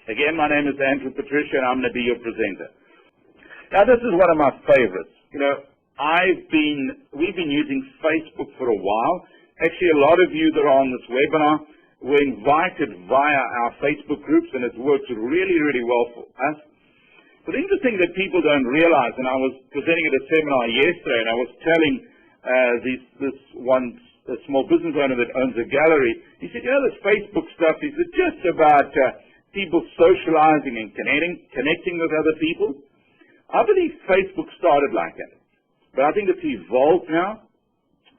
Again, my name is Andrew Patricia, and I'm going to be your presenter. Now, this is one of my favorites. You know, we've been using Facebook for a while. Actually, a lot of you that are on this webinar were invited via our Facebook groups, and it's worked really, really well for us. But the interesting that people don't realize, and I was presenting at a seminar yesterday, and I was telling this one small business owner that owns a gallery, he said, you know, this Facebook stuff, is it just about people socializing and connecting with other people? I believe Facebook started like that, but I think it's evolved now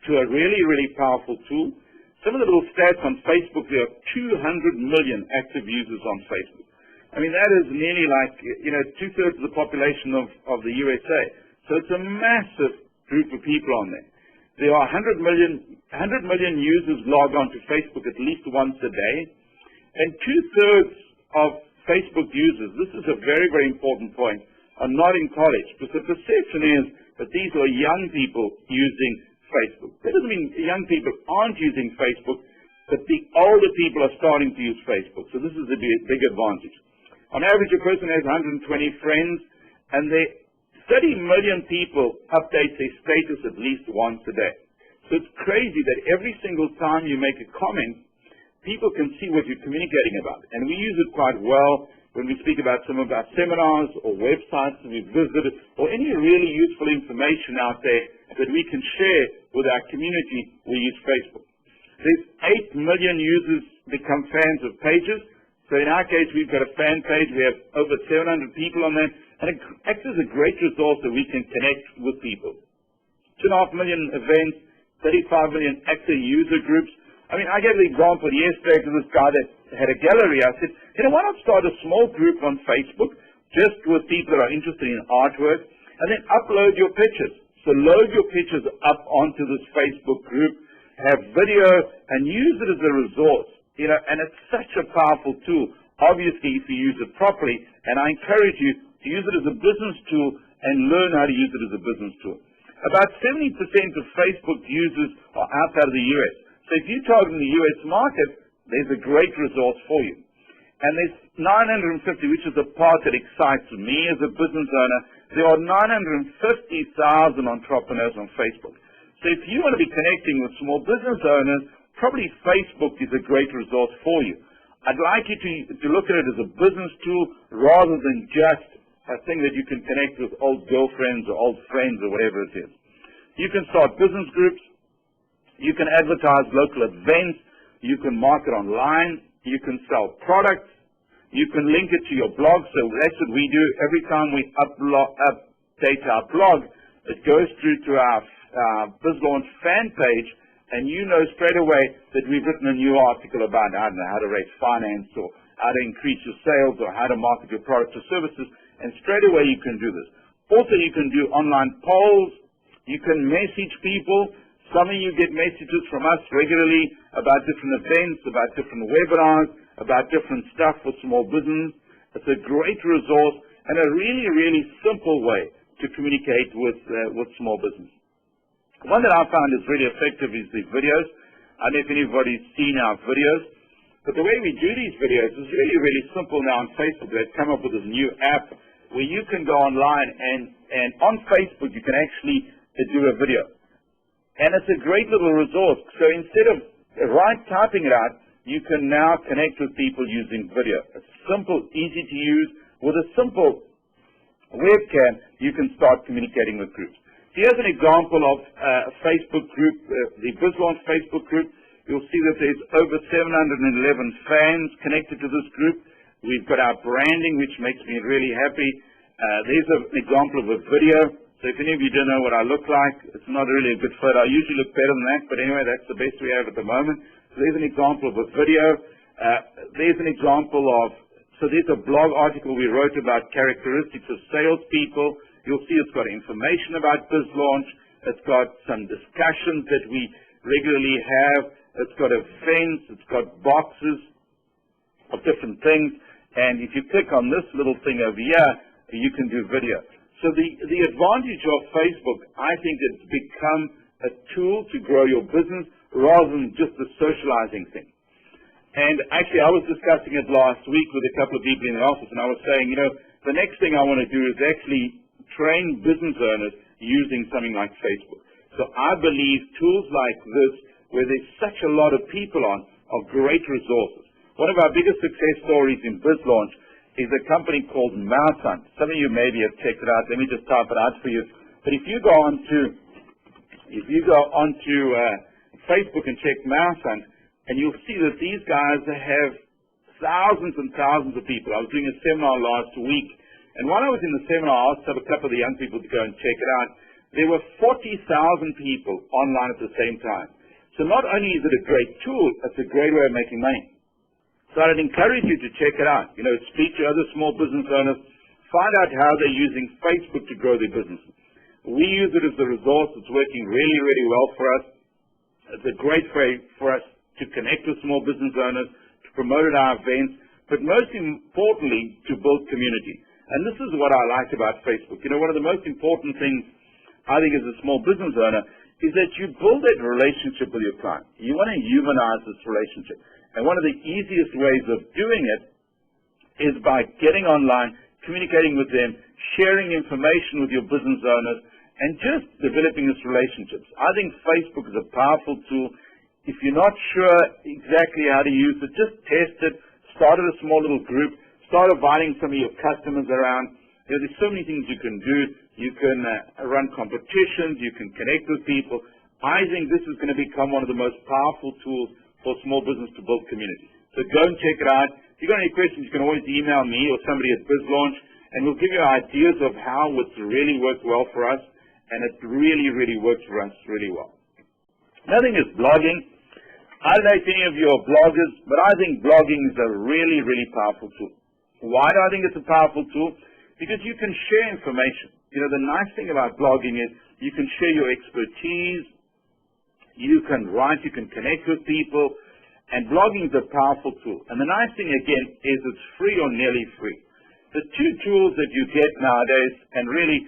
to a really, really powerful tool. Some of the little stats on Facebook, there are 200 million active users on Facebook. I mean, that is nearly like, you know, 2/3 of the population of the USA. So it's a massive group of people on there. There are 100 million users log on to Facebook at least once a day, and 2/3 of Facebook users, this is a very, very important point, are not in college, because the perception is that these are young people using Facebook. That doesn't mean young people aren't using Facebook, but the older people are starting to use Facebook. So this is a big advantage. On average, a person has 120 friends, and 30 million people update their status at least once a day. So it's crazy that every single time you make a comment, people can see what you're communicating about. And we use it quite well when we speak about some of our seminars or websites that we've visited, or any really useful information out there that we can share with our community. We use Facebook. There's 8 million users become fans of pages. So in our case, we've got a fan page. We have over 700 people on there, and it acts as a great resource that we can connect with people. 2.5 million events, 35 million active user groups. I mean, I gave the example yesterday to this guy that had a gallery. I said, you know, why not start a small group on Facebook just with people that are interested in artwork, and then upload your pictures. So load your pictures up onto this Facebook group, have video, and use it as a resource. You know, and it's such a powerful tool, obviously, if you use it properly, and I encourage you to use it as a business tool and learn how to use it as a business tool. About 70% of Facebook users are outside of the U.S. So if you're targeting the U.S. market, there's a great resource for you. And there's 950, which is the part that excites me as a business owner. There are 950,000 entrepreneurs on Facebook. So if you want to be connecting with small business owners, probably Facebook is a great resource for you. I'd like you to look at it as a business tool rather than just a thing that you can connect with old girlfriends or old friends or whatever it is. You can start business groups. You can advertise local events. You can market online. You can sell products. You can link it to your blog. So that's what we do. Every time we update our blog, it goes through to our BizLaunch fan page, and you know straight away that we've written a new article about, I don't know, how to raise finance or how to increase your sales or how to market your products or services, and straight away you can do this. Also, you can do online polls. You can message people. Some of you get messages from us regularly about different events, about different webinars, about different stuff for small business. It's a great resource and a really, really simple way to communicate with small business. One that I found is really effective is the videos. I don't know if anybody's seen our videos, but the way we do these videos is really, really simple now on Facebook. They've come up with this new app where you can go online and on Facebook you can actually do a video. And it's a great little resource. So instead of typing it out, you can now connect with people using video. It's simple, easy to use. With a simple webcam, you can start communicating with groups. Here's an example of a Facebook group, the BizLaunch Facebook group. You'll see that there's over 711 fans connected to this group. We've got our branding, which makes me really happy. There's an example of a video. So if any of you don't know what I look like, it's not really a good photo. I usually look better than that, but anyway, that's the best we have at the moment. So there's an example of a video. There's an example of, so there's a blog article we wrote about characteristics of salespeople. You'll see it's got information about BizLaunch. It's got some discussions that we regularly have. It's got events. It's got boxes of different things. And if you click on this little thing over here, you can do video. So the advantage of Facebook, I think it's become a tool to grow your business rather than just a socializing thing. And actually, I was discussing it last week with a couple of people in the office, and I was saying, the next thing I want to do is actually train business owners using something like Facebook. So I believe tools like this, where there's such a lot of people on, are great resources. One of our biggest success stories in BizLaunch is a company called Mousehunt. Some of you maybe have checked it out. Let me just type it out for you. But if you go onto Facebook and check Mousehunt, and you'll see that these guys have thousands and thousands of people. I was doing a seminar last week, and while I was in the seminar, I asked a couple of the young people to go and check it out. There were 40,000 people online at the same time. So not only is it a great tool, it's a great way of making money. So I'd encourage you to check it out. Speak to other small business owners, find out how they're using Facebook to grow their business. We use it as a resource. It's working really, really well for us. It's a great way for us to connect with small business owners, to promote at our events, but most importantly, to build community. And this is what I like about Facebook. One of the most important things, I think, as a small business owner, is that you build that relationship with your client. You want to humanize this relationship. And one of the easiest ways of doing it is by getting online, communicating with them, sharing information with your business owners, and just developing this relationships. I think Facebook is a powerful tool. If you're not sure exactly how to use it, just test it. Start a small little group. Start inviting some of your customers around. There's so many things you can do. You can run competitions. You can connect with people. I think this is going to become one of the most powerful tools for small business to build community. So go and check it out. If you've got any questions, you can always email me or somebody at BizLaunch, and we'll give you ideas of how it's really worked well for us, and it really, really works for us really well. Another thing is blogging. I don't know if any of you are bloggers, but I think blogging is a really, really powerful tool. Why do I think it's a powerful tool? Because you can share information. The nice thing about blogging is you can share your expertise, you can write, you can connect with people, and blogging is a powerful tool. And the nice thing, again, is it's free or nearly free. The two tools that you get nowadays, and really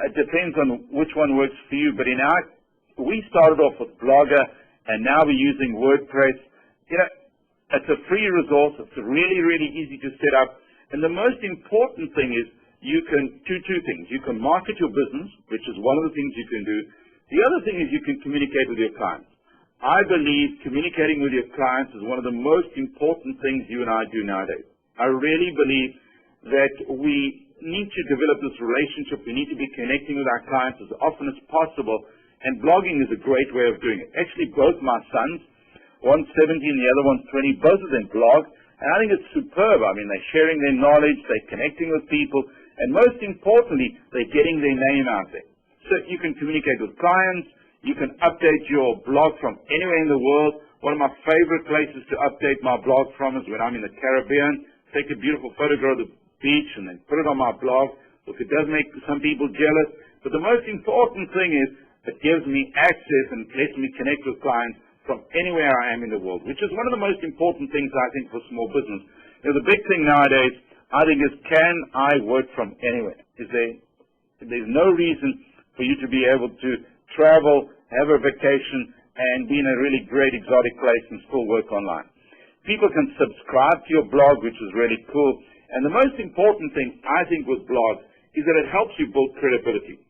it depends on which one works for you, but we started off with Blogger, and now we're using WordPress. It's a free resource. It's really, really easy to set up. And the most important thing is you can do two things. You can market your business, which is one of the things you can do. The other thing is you can communicate with your clients. I believe communicating with your clients is one of the most important things you and I do nowadays. I really believe that we need to develop this relationship. We need to be connecting with our clients as often as possible. And blogging is a great way of doing it. Actually, both my sons, one's 17, the other one's 20, both of them blog. And I think it's superb. I mean, they're sharing their knowledge, they're connecting with people, and most importantly, they're getting their name out there. So you can communicate with clients, you can update your blog from anywhere in the world. One of my favorite places to update my blog from is when I'm in the Caribbean. Take a beautiful photograph of the beach and then put it on my blog. Look, it does make some people jealous, but the most important thing is it gives me access and lets me connect with clients from anywhere I am in the world, which is one of the most important things, I think, for small business. The big thing nowadays, I think, is can I work from anywhere? There's no reason for you to be able to travel, have a vacation, and be in a really great exotic place and still work online. People can subscribe to your blog, which is really cool. And the most important thing, I think, with blogs is that it helps you build credibility.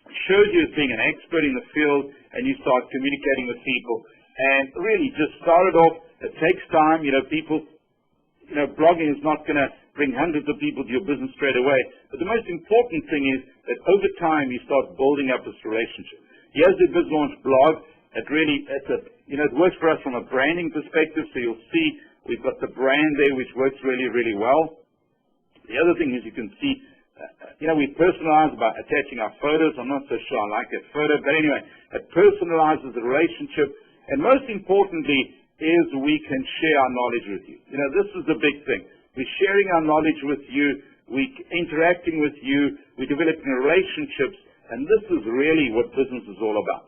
Shows you as being an expert in the field, and you start communicating with people. And really, just start it off. It takes time. Blogging is not going to bring hundreds of people to your business straight away. But the most important thing is that over time, you start building up this relationship. Here's the BizLaunch blog. It works for us from a branding perspective. So you'll see we've got the brand there, which works really, really well. The other thing is you can see we personalize by attaching our photos. I'm not so sure I like that photo, but anyway, it personalizes the relationship. And most importantly is we can share our knowledge with you. This is the big thing. We're sharing our knowledge with you. We're interacting with you. We're developing relationships. And this is really what business is all about.